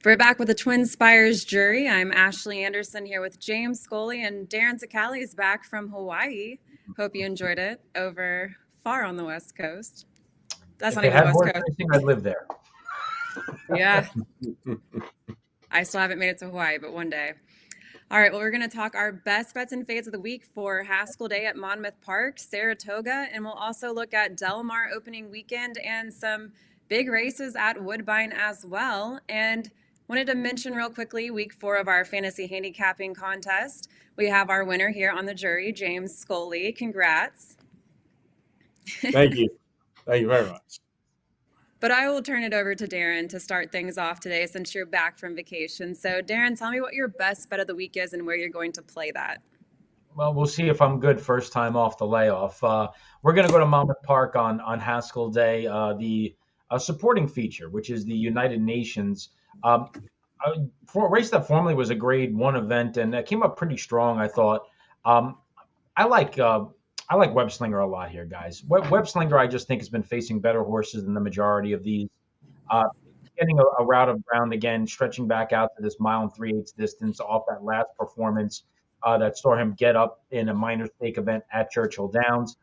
We're back with the TwinSpires Jury. I'm Ashley Anderson here with James Scully, and Darin Zoccali is back from Hawaii. Hope you enjoyed it over far on the West Coast. That's If not they even the had West horse Coast. racing, I'd live there. Yeah. I still haven't made it to Hawaii, but one day. All right, well, we're going to talk our best bets and fades of the week for Haskell Day at Monmouth Park, Saratoga, and we'll also look at Del Mar opening weekend and some big races at Woodbine as well. And wanted to mention real quickly, week 4 of our fantasy handicapping contest. We have our winner here on the jury, James Scully. Congrats. Thank you. Thank you very much. But I will turn it over to Darin to start things off today since you're back from vacation. So, Darin, tell me what your best bet of the week is and where you're going to play that. Well, we'll see if I'm good first time off the layoff. We're going to go to Monmouth Park on Haskell Day, the supporting feature, which is the United Nations. For a race that formerly was a Grade 1 event, and it came up pretty strong, I thought. Um, I like Web Slinger a lot here, guys. Web Slinger, I just think, has been facing better horses than the majority of these. Uh, Getting a route of ground again, stretching back out to this mile and 3/8 distance off that last performance that saw him get up in a minor stake event at Churchill Downs.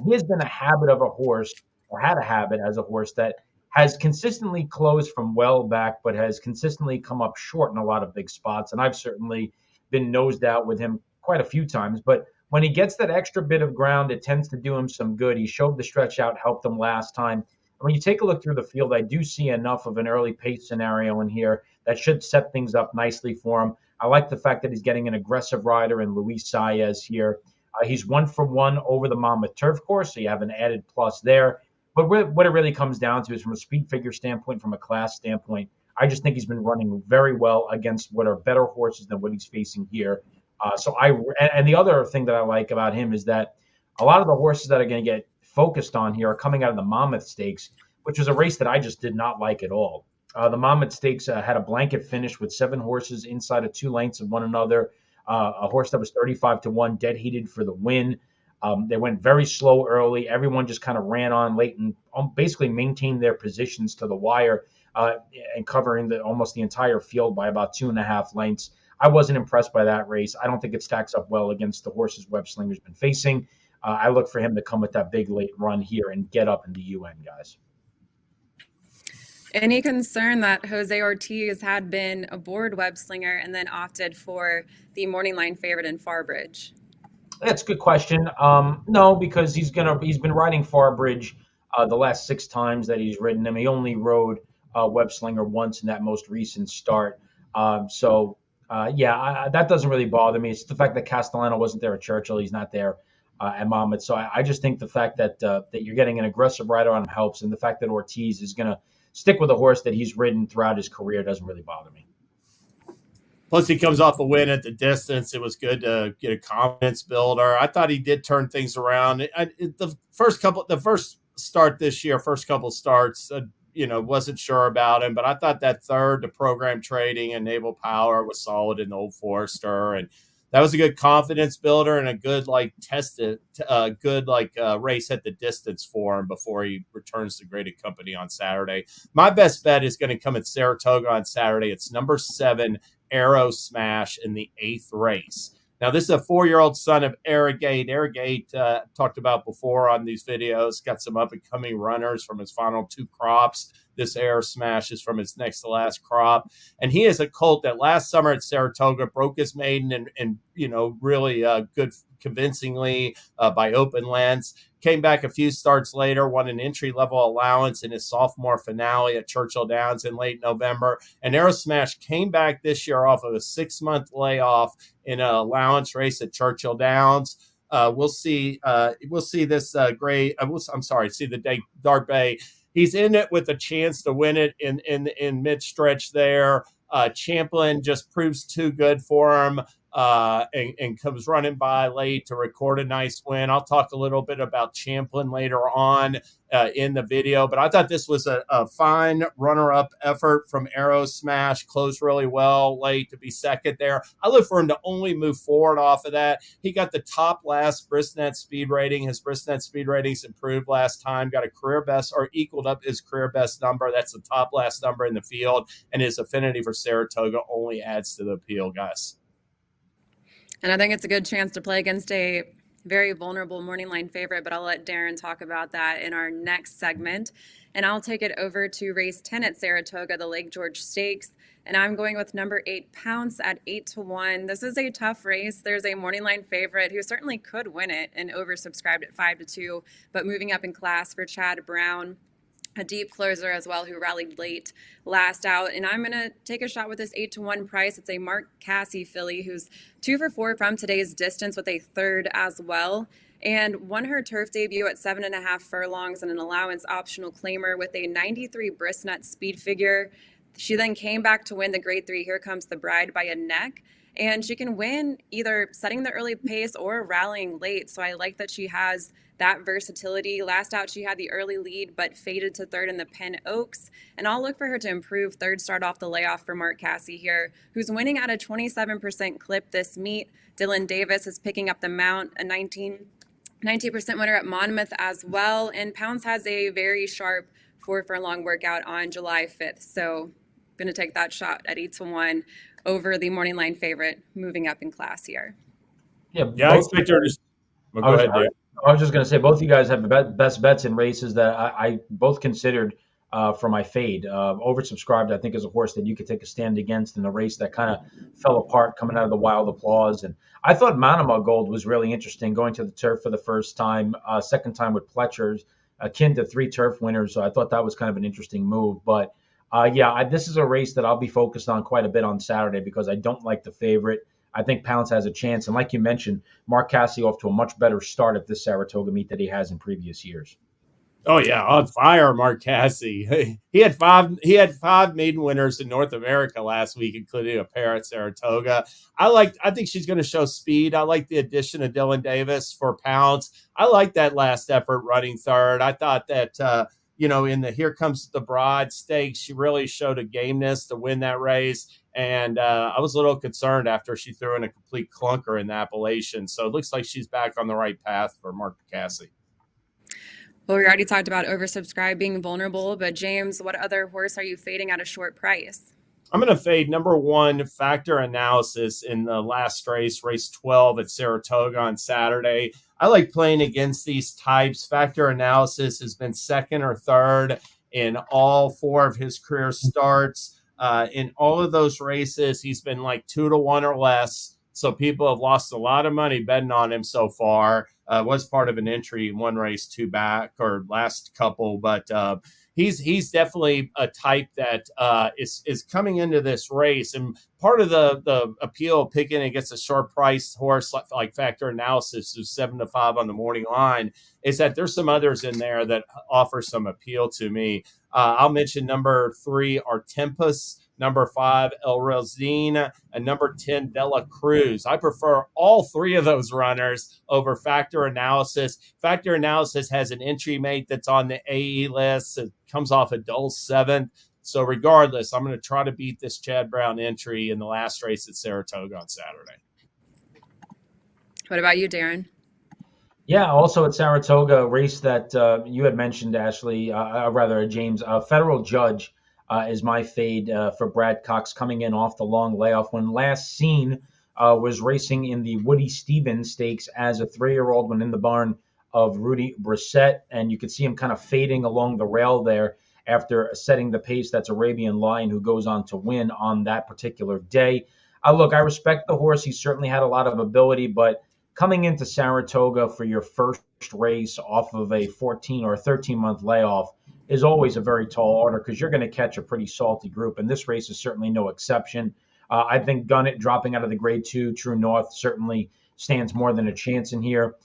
He has been a habit of a horse, or had a habit as a horse that has consistently closed from well back, but has consistently come up short in a lot of big spots. And I've certainly been nosed out with him quite a few times. But when he gets that extra bit of ground, it tends to do him some good. He showed the stretch out, helped him last time. When you take a look through the field, I do see enough of an early pace scenario in here that should set things up nicely for him. I like the fact that he's getting an aggressive rider in Luis Saez here. He's 1-for-1 over the Monmouth turf course, so you have an added plus there. But what it really comes down to is from a speed figure standpoint, from a class standpoint, I just think he's been running very well against what are better horses than what he's facing here. And the other thing that I like about him is that a lot of the horses that are going to get focused on here are coming out of the Monmouth Stakes, which was a race that I just did not like at all. The Monmouth Stakes had a blanket finish with 7 horses inside of 2 lengths of one another. A horse that was 35-1, dead heated for the win. They went very slow early. Everyone just kind of ran on late and basically maintained their positions to the wire and covering almost the entire field by about 2.5 lengths. I wasn't impressed by that race. I don't think it stacks up well against the horses Web Slinger's been facing. I look for him to come with that big late run here and get up in the UN, guys. Any concern that Jose Ortiz had been aboard Web Slinger and then opted for the morning line favorite in Farbridge? That's a good question. No, because he's been riding Farbridge the last 6 times that he's ridden him. He only rode Web Slinger once in that most recent start. That doesn't really bother me. It's the fact that Castellano wasn't there at Churchill. He's not there at Monmouth. So I just think the fact that you're getting an aggressive rider on him helps, and the fact that Ortiz is going to stick with a horse that he's ridden throughout his career doesn't really bother me. Plus, he comes off a win at the distance. It was good to get a confidence builder. I thought he did turn things around. The first start this year, first couple starts, wasn't sure about him, but I thought that third, the program trading and Naval Power, was solid in the Old Forester, and that was a good confidence builder and a good race at the distance for him before he returns to graded company on Saturday. My best bet is going to come at Saratoga on Saturday. It's number 7, Arrow Smash, in the 8th race. Now, this is a 4-year-old son of Arrogate. Arrogate, talked about before on these videos, got some up-and-coming runners from his final 2 crops. This Arrow Smash is from his next to last crop. And he is a colt that last summer at Saratoga broke his maiden and really good convincingly by open lengths. Came back a few starts later, won an entry-level allowance in his sophomore finale at Churchill Downs in late November. And Arrow Smash came back this year off of a 6-month layoff in an allowance race at Churchill Downs. We'll see this see the Dart Bay. He's in it with a chance to win it in mid-stretch there. Champlin just proves too good for him. and comes running by late to record a nice win. I'll talk a little bit about Champlin later on in the video, but I thought this was a fine runner-up effort from Arrow Smash. Closed really well late to be second there. I look for him to only move forward off of that. He got the top last Brisnet speed rating. His Brisnet speed ratings improved last time, got a career best or equaled up his career best number. That's the top last number in the field, and his affinity for Saratoga only adds to the appeal, guys. And I think it's a good chance to play against a very vulnerable morning line favorite, but I'll let Darin talk about that in our next segment. And I'll take it over to race 10 at Saratoga, the Lake George Stakes. And I'm going with number 8, Pounce, at 8-1. This is a tough race. There's a morning line favorite who certainly could win it and oversubscribed at 5-2, but moving up in class for Chad Brown, a deep closer as well who rallied late last out. And I'm going to take a shot with this 8-1 price. It's a Mark Cassie filly who's 2 for 4 from today's distance with a third as well, and won her turf debut at 7.5 furlongs and an allowance optional claimer with a 93 Brisnet speed figure. She then came back to win the Grade 3 Here Comes the Bride by a neck, and she can win either setting the early pace or rallying late. So I like that she has that versatility. Last out, she had the early lead, but faded to third in the Penn Oaks. And I'll look for her to improve third start off the layoff for Mark Cassie here, who's winning at a 27% clip this meet. Dylan Davis is picking up the mount, a 19% winner at Monmouth as well. And Pounce has a very sharp 4 furlong workout on July 5th. So I'm going to take that shot at 8-1 over the morning line favorite, moving up in class here. Yeah, I expect her to. Well, go ahead, Dave. I was just going to say, both of you guys have the best bets in races that I both considered for my fade. Oversubscribed, I think, is a horse that you could take a stand against in a race that kind of fell apart coming out of the Wild Applause. And I thought Manama Gold was really interesting, going to the turf for the first time, second time with Pletcher's, akin to 3 turf winners. So I thought that was kind of an interesting move. But this is a race that I'll be focused on quite a bit on Saturday because I don't like the favorite. I think Pounce has a chance. And like you mentioned, Mark Cassie off to a much better start at this Saratoga meet than he has in previous years. Oh yeah, on fire, Mark Cassie. He had five maiden winners in North America last week, including a pair at Saratoga. I think she's going to show speed. I like the addition of Dylan Davis for Pounce. I like that last effort running third. I thought that in the Here Comes the Bride Stakes, she really showed a gameness to win that race. And I was a little concerned after she threw in a complete clunker in the Appalachian. So it looks like she's back on the right path for Mark Cassie. Well, we already talked about oversubscribe being vulnerable, but James, what other horse are you fading at a short price? I'm going to fade number 1, Factor Analysis, in the last race, race 12 at Saratoga on Saturday. I like playing against these types. Factor Analysis has been second or third in all 4 of his career starts. In all of those races, he's been like 2-1 or less. So people have lost a lot of money betting on him so far. Was part of an entry in 1 race, 2 back, or last couple, but he's definitely a type that is coming into this race. And part of the appeal of picking against a short priced horse like Factor Analysis, who's 7-5 on the morning line, is that there's some others in there that offer some appeal to me. I'll mention number 3, Artempus, number 5, El Rosine, and number 10, Dela Cruz. I prefer all 3 of those runners over Factor Analysis. Factor Analysis has an entry mate that's on the AE list. It comes off a dull 7th. So regardless, I'm going to try to beat this Chad Brown entry in the last race at Saratoga on Saturday. What about you, Darin? Yeah, also at Saratoga, a race that you had mentioned, Ashley, James, Federal Judge is my fade for Brad Cox, coming in off the long layoff. When last seen, was racing in the Woody Stevens Stakes as a 3-year-old when in the barn of Rudy Brissett, and you could see him kind of fading along the rail there after setting the pace. That's Arabian Lion, who goes on to win on that particular day. Look, I respect the horse. He certainly had a lot of ability, but coming into Saratoga for your first race off of a 14 or 13-month layoff is always a very tall order because you're going to catch a pretty salty group, and this race is certainly no exception. I think Gunnett dropping out of the Grade 2 True North certainly stands more than a chance in here.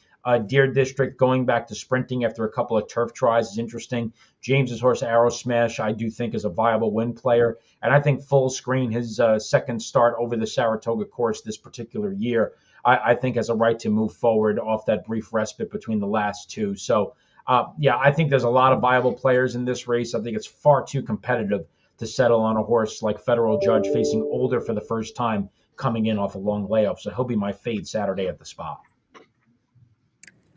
Deer District going back to sprinting after a couple of turf tries is interesting. James's horse Arrow Smash, I do think, is a viable win player. And I think Full Screen, his second start over the Saratoga course this particular year, I think has a right to move forward off that brief respite between the last two. So, I think there's a lot of viable players in this race. I think it's far too competitive to settle on a horse like Federal Judge facing older for the first time coming in off a long layoff. So he'll be my fade Saturday at the Spa.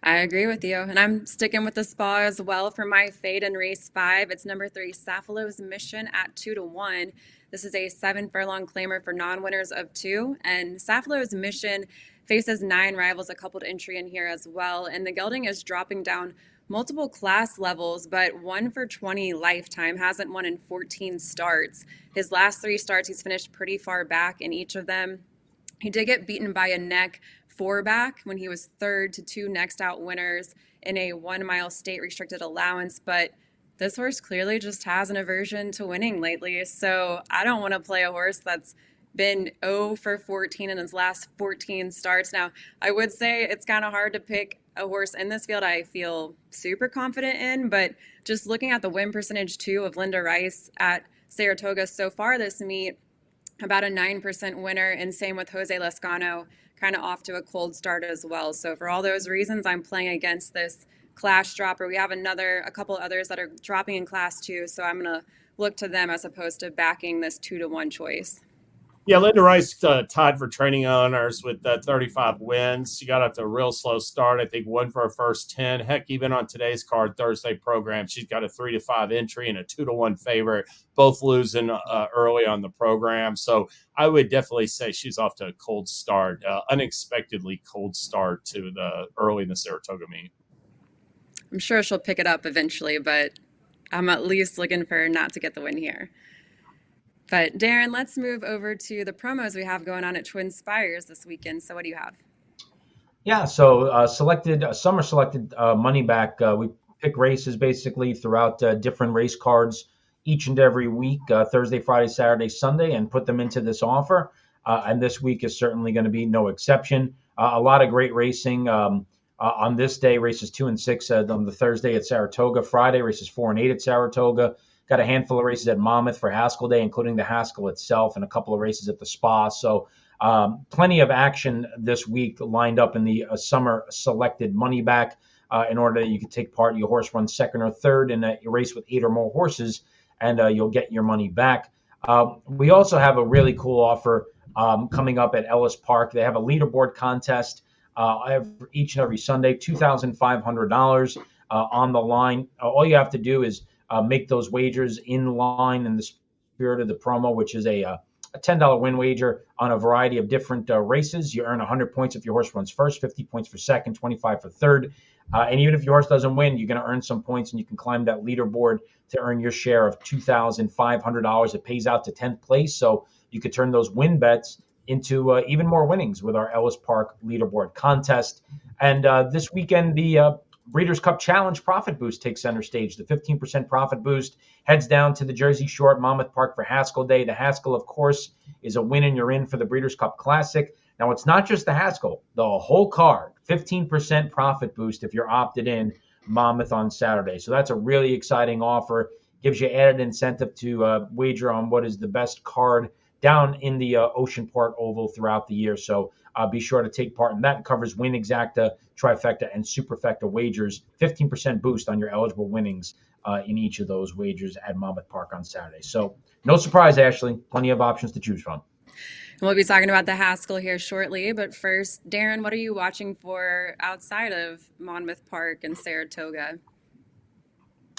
I agree with you. And I'm sticking with the Spa as well for my fade in race 5. It's number 3, Sapphilo's Mission at 2-1. This is a 7 furlong claimer for non-winners of 2. And Sapphilo's Mission faces 9 rivals, a coupled entry in here as well. And the gelding is dropping down multiple class levels, but 1 for 20 lifetime, hasn't won in 14 starts. His last 3 starts, he's finished pretty far back in each of them. He did get beaten by a neck 4 back when he was third to 2 next out winners in a 1 mile state restricted allowance, but this horse clearly just has an aversion to winning lately. So I don't want to play a horse that's been 0 for 14 in his last 14 starts. Now, I would say it's kind of hard to pick a horse in this field I feel super confident in, but just looking at the win percentage too of Linda Rice at Saratoga so far this meet, about a 9% winner, and same with Jose Lescano, kind of off to a cold start as well. So for all those reasons, I'm playing against this class dropper. We have a couple others that are dropping in class 2, so I'm going to look to them as opposed to backing this 2-1 choice. Yeah, Linda Rice tied for training honors with 35 wins. She got up to a real slow start. I think won for her first 10. Heck, even on today's card, Thursday program, she's got a 3-5 entry and a 2-1 favorite, both losing early on the program. So I would definitely say she's off to a cold start, unexpectedly cold start to the early in the Saratoga meet. I'm sure she'll pick it up eventually, but I'm at least looking for her not to get the win here. But Darin, let's move over to the promos we have going on at TwinSpires this weekend. So what do you have? Yeah, so summer selected money back. We pick races basically throughout different race cards each and every week, Thursday, Friday, Saturday, Sunday, and put them into this offer. And this week is certainly going to be no exception. A lot of great racing on this day, races 2 and 6 on the Thursday at Saratoga. Friday, races 4 and 8 at Saratoga. Got a handful of races at Monmouth for Haskell Day, including the Haskell itself, and a couple of races at the Spa. So plenty of action this week lined up in the summer selected money back in order that you can take part. Your horse runs second or third in a race with 8 or more horses, and you'll get your money back. We also have a really cool offer coming up at Ellis Park. They have a leaderboard contest each and every Sunday, $2,500 on the line. All you have to do is make those wagers in line in the spirit of the promo, which is a $10 win wager on a variety of different races. You earn 100 points if your horse runs first, 50 points for second, 25 for third. And even if your horse doesn't win, you're going to earn some points, and you can climb that leaderboard to earn your share of $2,500. It pays out to 10th place, so you could turn those win bets into even more winnings with our Ellis Park leaderboard contest. And this weekend, the Breeders' Cup Challenge Profit Boost takes center stage. The 15% profit boost heads down to the Jersey Shore at Monmouth Park for Haskell Day. The Haskell, of course, is a win and you're in for the Breeders' Cup Classic. Now, it's not just the Haskell. The whole card, 15% profit boost if you're opted in Monmouth on Saturday. So that's a really exciting offer. Gives you added incentive to wager on what is the best card down in the Ocean Port Oval throughout the year. So be sure to take part in that. It covers Win Exacta, Trifecta, and Superfecta wagers. 15% boost on your eligible winnings in each of those wagers at Monmouth Park on Saturday. So no surprise, Ashley. Plenty of options to choose from. We'll be talking about the Haskell here shortly. But first, Darin, what are you watching for outside of Monmouth Park and Saratoga?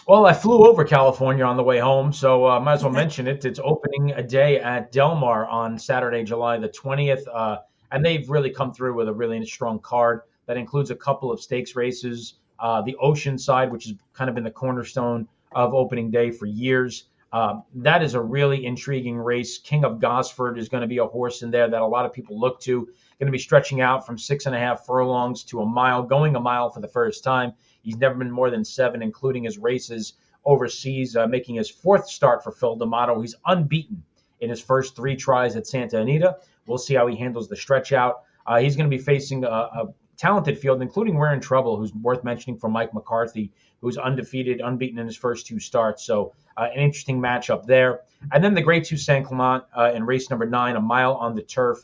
Well, I flew over California on the way home, so I might as well mention it. It's opening a day at Del Mar on Saturday, July the 20th. And they've really come through with a really strong card that includes a couple of stakes races. The Ocean Side, which has kind of been the cornerstone of opening day for years. That is a really intriguing race. King of Gosford is going to be a horse in there that a lot of people look to. Going to be stretching out from 6.5 furlongs to a mile, going a mile for the first time. He's never been more than 7, including his races overseas, making his 4th start for Phil D'Amato. He's unbeaten in his first 3 tries at Santa Anita. We'll see how he handles the stretch out. He's going to be facing a talented field, including We're in Trouble, who's worth mentioning, for Mike McCarthy, who's unbeaten in his first 2 starts. So an interesting matchup there. And then the Grade 2 San Clement in race number 9, a mile on the turf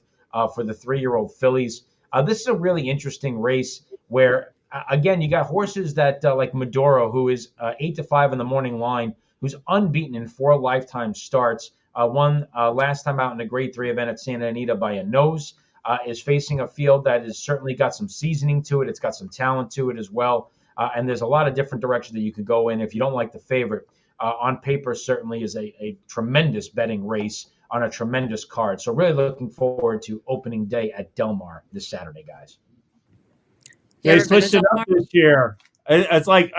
for the 3-year-old fillies. This is a really interesting race where, again, you got horses that like Maduro, who is 8-5 in the morning line, who's unbeaten in 4 lifetime starts. Won last time out in a Grade 3 event at Santa Anita by a nose. Is facing a field that has certainly got some seasoning to it. It's got some talent to it as well. And there's a lot of different directions that you could go in if you don't like the favorite. On paper, certainly is a tremendous betting race on a tremendous card. So really looking forward to opening day at Del Mar this Saturday, guys. They switched it up this year. It's like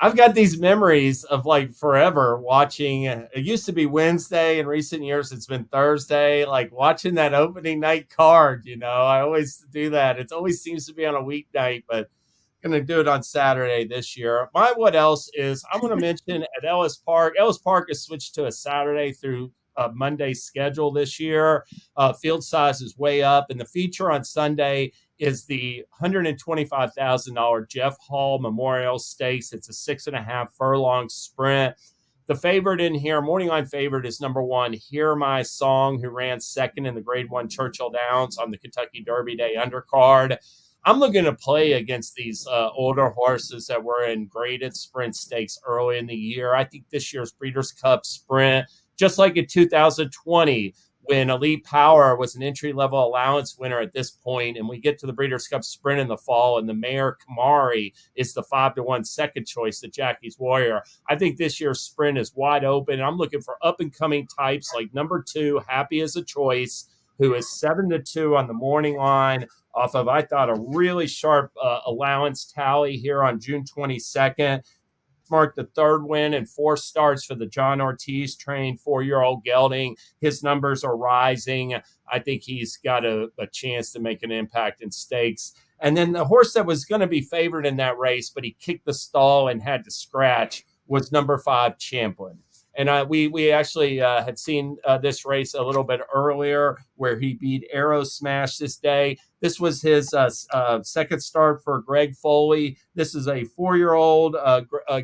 I've got these memories of like forever watching. It used to be Wednesday. In recent years, it's been Thursday. Like watching that opening night card, I always do that. It always seems to be on a weeknight, but I'm going to do it on Saturday this year. What else is I'm going to mention at Ellis Park. Ellis Park has switched to a Saturday through Monday schedule this year. Field size is way up, and the feature on Sunday is the $125,000 Jeff Hall Memorial Stakes. It's a 6.5 furlong sprint. The favorite in here, morning line favorite, is number 1, Hear My Song, who ran second in the Grade 1 Churchill Downs on the Kentucky Derby Day undercard. I'm looking to play against these older horses that were in graded sprint stakes early in the year. I think this year's Breeders' Cup Sprint, just like in 2020, when Elite Power was an entry-level allowance winner at this point, and we get to the Breeders' Cup Sprint in the fall, and the Mayor Kamari is the 5-1 second choice to Jackie's Warrior. I think this year's sprint is wide open. I'm looking for up-and-coming types like number 2, Happy as a Choice, who is 7-2 on the morning line off of, I thought, a really sharp allowance tally here on June 22nd. Marked the 3rd win in 4 starts for the John Ortiz trained 4-year-old gelding. His numbers are rising. I think he's got a chance to make an impact in stakes. And then the horse that was going to be favored in that race, but he kicked the stall and had to scratch, was number 5, Champlin. And we actually had seen this race a little bit earlier where he beat Arrow Smash this day. This was his second start for Greg Foley. This is a 4-year-old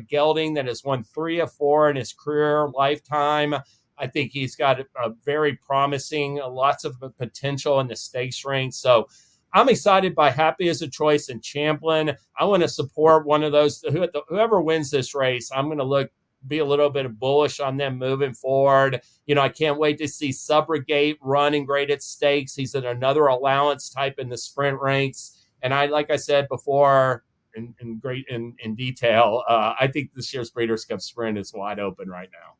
gelding that has won 3 of 4 in his career lifetime. I think he's got a very promising, lots of potential in the stakes ranks. So I'm excited by Happy as a Choice and Champlin. I want to support one of those. Whoever wins this race, I'm going to be a little bit bullish on them moving forward. I can't wait to see Subrogate run in graded stakes. He's in another allowance type in the sprint ranks. And like I said before, in detail, I think this year's Breeders' Cup Sprint is wide open right now.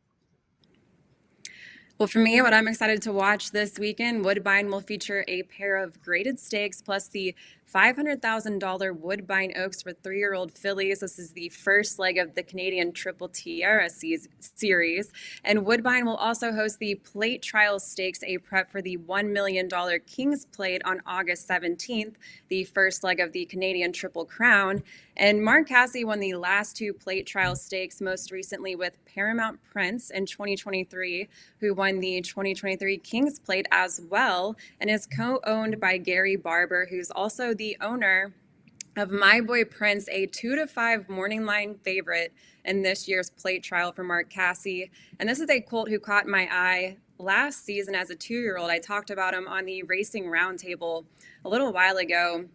Well, for me, what I'm excited to watch this weekend, Woodbine will feature a pair of graded stakes plus the $500,000 Woodbine Oaks for 3-year-old fillies. This is the first leg of the Canadian Triple Tiara series. And Woodbine will also host the Plate Trial Stakes, a prep for the $1 million King's Plate on August 17th, the first leg of the Canadian Triple Crown. And Mark Casse won the last 2 Plate Trial Stakes, most recently with Paramount Prince in 2023, who won the 2023 King's Plate as well, and is co-owned by Gary Barber, who's also the owner of My Boy Prince, a 2-5 morning line favorite in this year's Plate Trial for Mark Casse. And this is a colt who caught my eye last season as a 2-year-old. I talked about him on the Racing Roundtable a little while ago.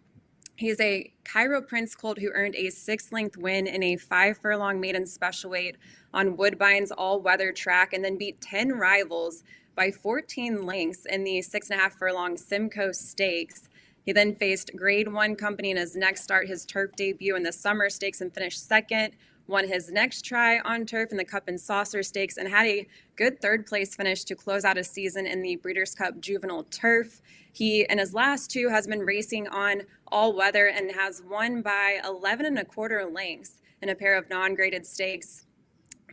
He's a Cairo Prince colt who earned a 6-length win in a 5-furlong maiden special weight on Woodbine's all-weather track, and then beat 10 rivals by 14 lengths in the 6.5-furlong Simcoe Stakes. He then faced Grade 1 company in his next start, his turf debut in the Summer Stakes, and finished second. Won his next try on turf in the Cup and Saucer Stakes, and had a good 3rd place finish to close out a season in the Breeders' Cup Juvenile Turf. He, in his last 2, has been racing on all weather and has won by 11 1/4 lengths in a pair of non-graded stakes.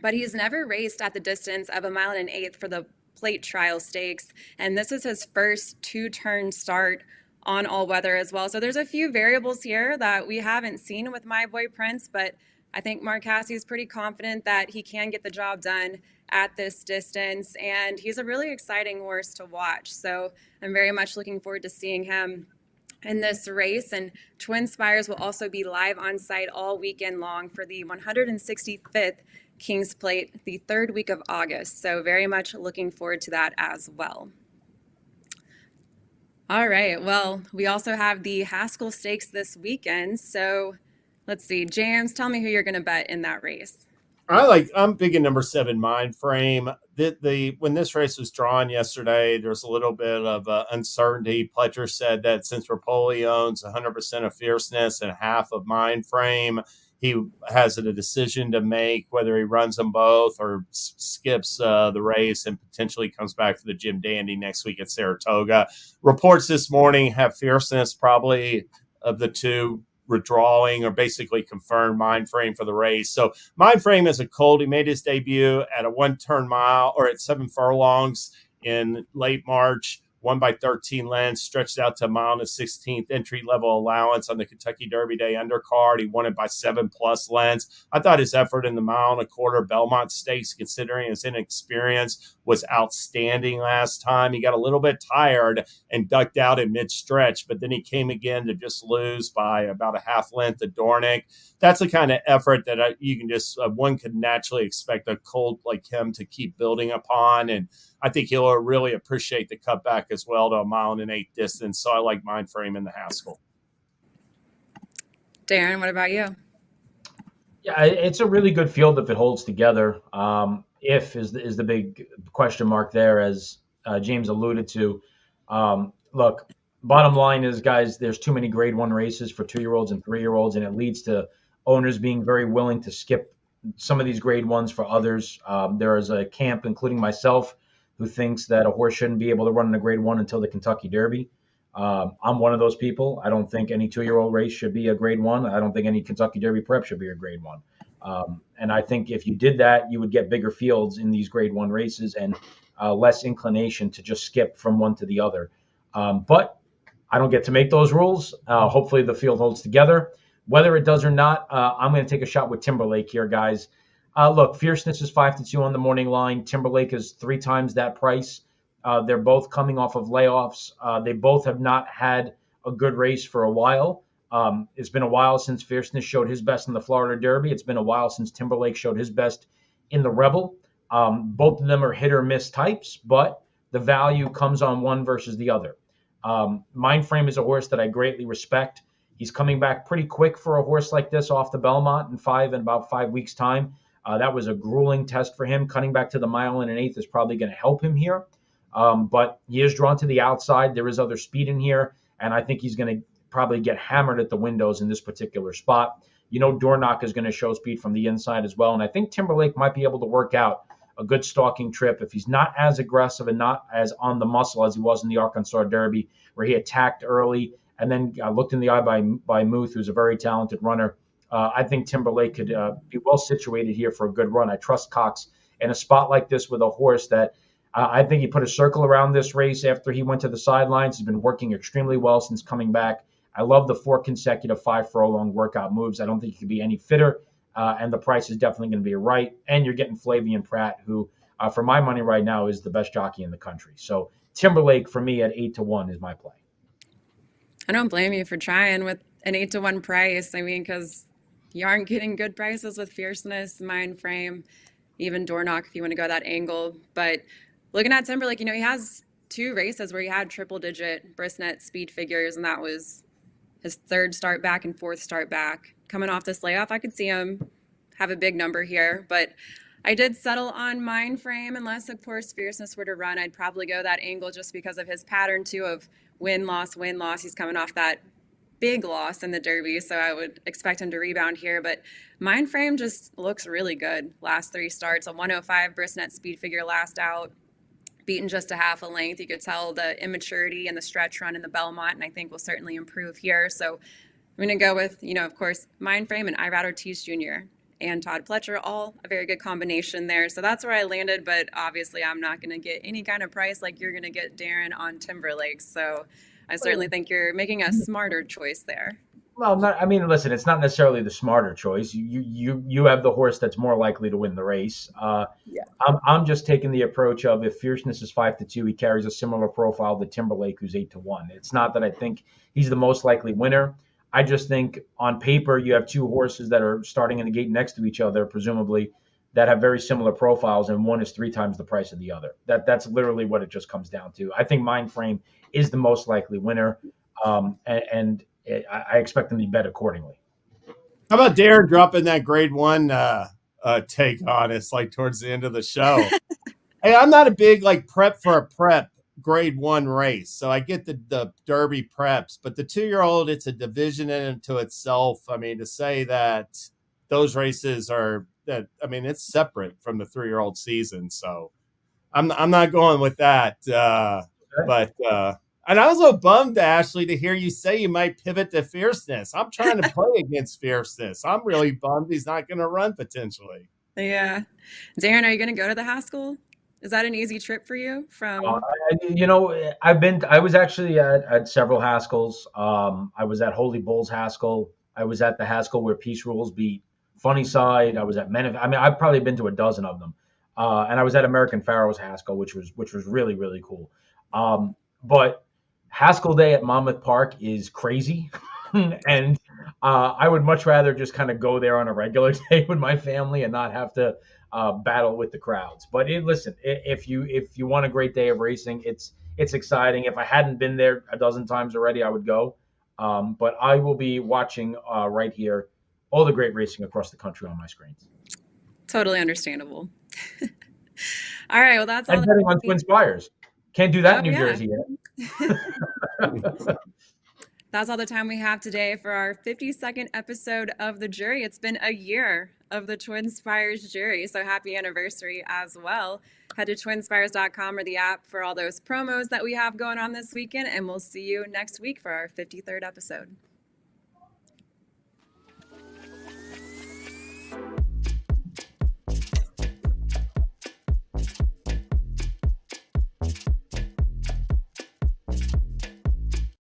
But he's never raced at the distance of 1 1/8 for the Plate Trial Stakes, and this is his first 2-turn start on all weather as well. So there's a few variables here that we haven't seen with My Boy Prince, but I think Mark Casse is pretty confident that he can get the job done at this distance, and he's a really exciting horse to watch. So I'm very much looking forward to seeing him in this race. And TwinSpires will also be live on site all weekend long for the 165th King's Plate, the third week of August. So very much looking forward to that as well. All right. Well, we also have the Haskell Stakes this weekend. So let's see. James, tell me who you're going to bet in that race. I'm big in number 7 Mind Frame. When this race was drawn yesterday, there's a little bit of uncertainty. Pletcher said that since Rapoli owns 100% of Fierceness and half of Mind Frame, he has a decision to make whether he runs them both or skips the race and potentially comes back for the Jim Dandy next week at Saratoga. Reports this morning have Fierceness probably of the two withdrawing or basically confirmed Mind Frame for the race. So Mind Frame is a colt. He made his debut at a 1-turn mile or at 7 furlongs in late March, won by 13 lengths, stretched out to a mile and a 16th entry level allowance on the Kentucky Derby Day undercard. He won it by 7+ lengths. I thought his effort in the 1.25 mile Belmont Stakes, considering his inexperience, was outstanding last time. He got a little bit tired and ducked out in mid-stretch, but then he came again to just lose by about a half length to Dornick. That's the kind of effort that one could naturally expect a colt like him to keep building upon. And I think he'll really appreciate the cutback as well to a 1.8 mile distance. So I like Mind Frame in the Haskell. Darin, what about you? Yeah, it's a really good field if it holds together. If is the big question mark there, as James alluded to. Look, bottom line is, guys, there's too many Grade 1 races for 2-year-olds and 3-year-olds, and it leads to owners being very willing to skip some of these Grade 1s for others. There is a camp, including myself, who thinks that a horse shouldn't be able to run in a Grade 1 until the Kentucky Derby. I'm one of those people. I don't think any 2-year-old race should be a Grade 1. I don't think any Kentucky Derby prep should be a Grade 1. And I think if you did that, you would get bigger fields in these Grade 1 races and less inclination to just skip from one to the other. But I don't get to make those rules. Hopefully the field holds together. Whether it does or not, I'm going to take a shot with Timberlake here, guys. Look, Fierceness is 5-2 on the morning line. Timberlake is 3 times that price. They're both coming off of layoffs. They both have not had a good race for a while. It's been a while since Fierceness showed his best in the Florida Derby. It's been a while since Timberlake showed his best in the Rebel. Both of them are hit or miss types, but the value comes on one versus the other. Mind Frame is a horse that I greatly respect. He's coming back pretty quick for a horse like this off the Belmont in about 5 weeks' time. That was a grueling test for him. Cutting back to the 1 1/8 is probably going to help him here. But he is drawn to the outside. There is other speed in here, and I think he's going to probably get hammered at the windows in this particular spot. Dornock is going to show speed from the inside as well, and I think Timberlake might be able to work out a good stalking trip if he's not as aggressive and not as on the muscle as he was in the Arkansas Derby, where he attacked early and then looked in the eye by Muth, who's a very talented runner. I think Timberlake could be well situated here for a good run. I trust Cox in a spot like this with a horse that I think he put a circle around this race after he went to the sidelines. He's been working extremely well since coming back. I love the 4 consecutive 5 furlong workout moves. I don't think he could be any fitter, and the price is definitely going to be right. And you're getting Flavian Pratt, who, for my money right now, is the best jockey in the country. So Timberlake, for me, at 8-1 is my play. I don't blame you for trying with an 8-1 price. I mean, because you aren't getting good prices with Fierceness, Mind Frame, even Dornock if you want to go that angle. But looking at Timberlake, he has 2 races where he had triple-digit Brisnet speed figures, and that was his 3rd start back and 4th start back. Coming off this layoff, I could see him have a big number here, but I did settle on Mind Frame. Unless, of course, Fierceness were to run, I'd probably go that angle just because of his pattern, too, of win-loss, win-loss. He's coming off that big loss in the Derby, so I would expect him to rebound here. But Mind Frame just looks really good. Last 3 starts, a 105 Brisnet speed figure last out, beaten just a half a length. You could tell the immaturity and the stretch run in the Belmont, and I think will certainly improve here. So I'm going to go with, of course, Mind Frame and Irad Ortiz Jr. and Todd Pletcher, all a very good combination there. So that's where I landed, but obviously I'm not going to get any kind of price like you're going to get, Darin, on Timberlake. So I certainly think you're making a smarter choice there. Well, I mean, listen, it's not necessarily the smarter choice. You have the horse that's more likely to win the race. Yeah. I'm just taking the approach of if Fierceness is 5-2, he carries a similar profile to Timberlake, who's 8-1. It's not that I think he's the most likely winner. I just think on paper you have two horses that are starting in the gate next to each other, presumably, that have very similar profiles, and one is 3 times the price of the other. That's literally what it just comes down to. I think Mindframe is the most likely winner, and I expect them to be bet accordingly. How about Darin dropping that grade one take on us like towards the end of the show? Hey, I'm not a big like prep for a prep grade one race, so I get the Derby preps, but the 2-year-old, it's a division in and to itself. I mean, to say that those races are that, I mean, it's separate from the 3-year-old season, so I'm not going with that. But and I was a little bummed, Ashley, to hear you say you might pivot to Fierceness. I'm trying to play against Fierceness. I'm really bummed he's not going to run potentially. Yeah. Darin, are you going to go to the Haskell? Is that an easy trip for you from? I was actually at several Haskells. I was at Holy Bulls Haskell. I was at the Haskell where Peace Rules beat Funny Side. I was at Men. I mean, I've probably been to a dozen of them. And I was at American Pharaohs Haskell, which was really really cool. But Haskell Day at Monmouth Park is crazy, and I would much rather just kind of go there on a regular day with my family and not have to battle with the crowds. But listen, if you want a great day of racing, it's exciting. If I hadn't been there a dozen times already, I would go. But I will be watching right here all the great racing across the country on my screens. Totally understandable. All right. Well, that's all. And betting on TwinSpires. Can't do that in New Yeah. Jersey yet. That's all the time we have today for our 52nd episode of The Jury. It's been a year of the TwinSpires Jury, so happy anniversary as well. Head to TwinSpires.com or the app for all those promos that we have going on this weekend, and we'll see you next week for our 53rd episode.